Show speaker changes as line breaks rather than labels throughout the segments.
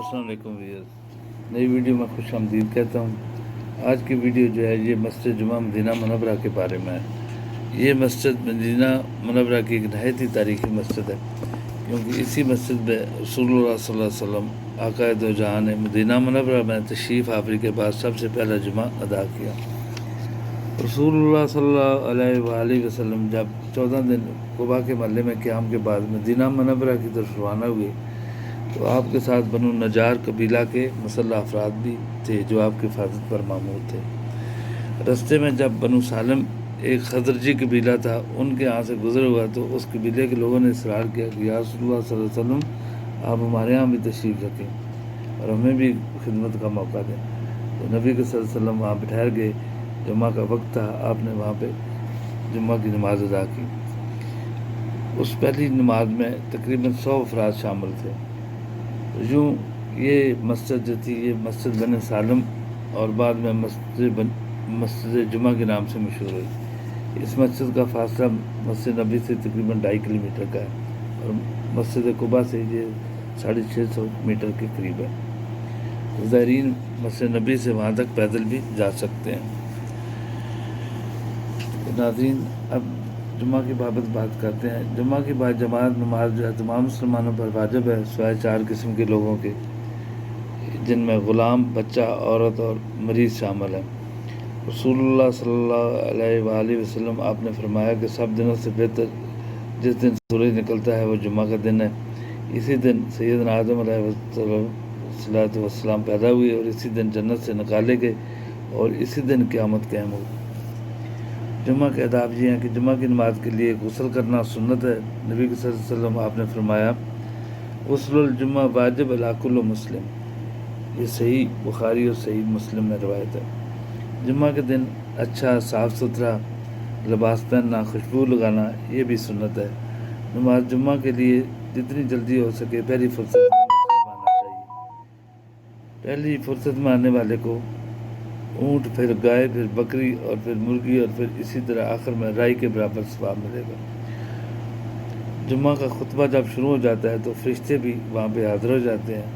अस्सलाम वालेकुम व्यूअर्स, नई वीडियो में खुश आमदीद कहता हूँ। आज की वीडियो जो है ये मस्जिद जुमा मदीना मुनव्वरा के बारे में है। ये मस्जिद मदीना मुनव्वरा की एक नहायत ही तारीखी मस्जिद है, क्योंकि इसी मस्जिद में रसूलुल्लाह सल्लल्लाहु अलैहि वसल्लम आक़ाए दो जहां ने मदीना मुनव्वरा में तशरीफ़ आवरी के बाद सबसे पहला जुमा अदा किया। रसूलुल्लाह सल्लल्लाहु अलैहि वसल्लम जब 14 दिन कुबा के महल्ले में क़याम के बाद मदीना मुनव्वरा की तरफ रवाना हुए तो आपके साथ बनु नजार कबीला के मुसल्लह अफराद भी थे जो आपकी हिफाजत पर मामूर थे। रस्ते में जब बनु सालम एक खजरजी कबीला था, उनके यहाँ से गुजर हुआ तो उस कबीले के लोगों ने इसरार किया कि या रसूलुल्लाह सल्लल्लाहु अलैहि वसल्लम आप हमारे यहाँ भी तशरीफ़ रखें और हमें भी खिदमत का मौका दें। तो नबी के सल्लल्लाहु अलैहि वसल्लम वहाँ पर ठहर गए। जुम्मा का वक्त था, आपने वहाँ पे जुम्मा की नमाज अदा की। उस पहली नमाज में तकरीबन 100 अफराद शामिल थे। यूँ ये मस्जिद जो थी ये मस्जिद बन सालम और बाद में मस्जिद जुमा के नाम से मशहूर हुई। इस मस्जिद का फासला मस्जिद नबी से तकरीबन 2.5 किलोमीटर का है और मस्जिद कुबा से ये 650 मीटर के करीब है। ज़ायरीन मस्जिद नबी से वहाँ तक पैदल भी जा सकते हैं। नाज़रीन, अब जुम्मा की बाबत बात करते हैं। जुम्मा की बाद जमात नमाज जो है तमाम मुसलमानों पर वाजिब है, सिवाय 4 किस्म के लोगों के, जिनमें ग़ुलाम, बच्चा, औरत और मरीज़ शामिल हैं। रसूलुल्लाह सल्लल्लाहु अलैहि वसल्लम आपने फरमाया कि सब दिनों से बेहतर जिस दिन सूरज निकलता है वो जुम्मा का दिन है। इसी दिन सैयदना आदम अलैहिस्सलाम पैदा हुए और इसी दिन जन्नत से निकाले गए और इसी दिन क़यामत कायम होगी। जुम्मा के आदाब ये हैं कि जुम्मा की नमाज के लिए गुस्ल करना सुन्नत है। नबी सल्लल्लाहु अलैहि वसल्लम आपने फरमाया गुस्लुल जुम्मा वाजिब अला कुल्लि मुस्लिम। ये सही बुखारी और सही मुस्लिम में रवायत है। जुम्मा के दिन अच्छा साफ़ सुथरा लिबास पहनना, खुशबू लगाना ये भी सुन्नत है। नमाज जुम्मा के लिए जितनी जल्दी हो सके पहली फुर्सत में आना चाहिए। पहली फुर्सत में आने वाले को ऊँट, फिर गाय, फिर बकरी और फिर मुर्गी और फिर इसी तरह आखिर में राई के बराबर सवाब मिलेगा। जुम्मा का खुतबा जब शुरू हो जाता है तो फरिश्ते भी वहाँ पे हाज़िर हो जाते हैं।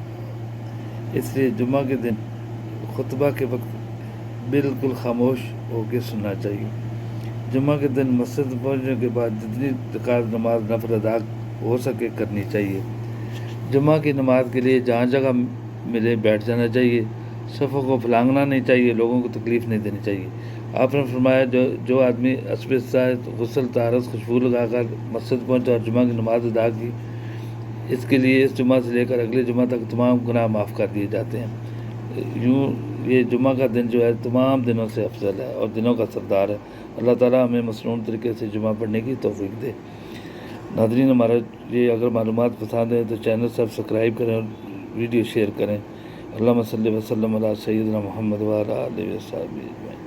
इसलिए जुम्मा के दिन खुतबा के वक्त बिल्कुल खामोश होकर सुनना चाहिए। जुम्मा के दिन मस्जिद पहुँचने के बाद जितनी रकात नमाज नफल अदा हो सके करनी चाहिए। जुम्मा की नमाज के लिए जहाँ जगह मिले बैठ जाना चाहिए। सफ़ों को फलांगना नहीं चाहिए, लोगों को तकलीफ़ नहीं देनी चाहिए। आपने फरमाया जो आदमी गुस्ल तारस खुशबू लगाकर मस्जिद पहुँचा और जुम्मा की नमाज अदा की, इसके लिए इस जुम्मा से लेकर अगले जुम्मा तक तमाम गुनाह माफ़ कर दिए जाते हैं। यूँ ये जुम्मा का दिन जो है तमाम दिनों से अफजल है और दिनों का सरदार है। अल्लाह ताला हमें मसनून तरीके से जुम्मा पढ़ने की तौफीक दे। नाज़रीन, हमारा ये अगर मालूमात पसंद है तो चैनल सब्सक्राइब करें और वीडियो शेयर करें। अल्लाहुम्मा सल्लि व सल्लिम अला सय्यिदिना मुहम्मद व अला आलिहि व सहबिही अजमईन।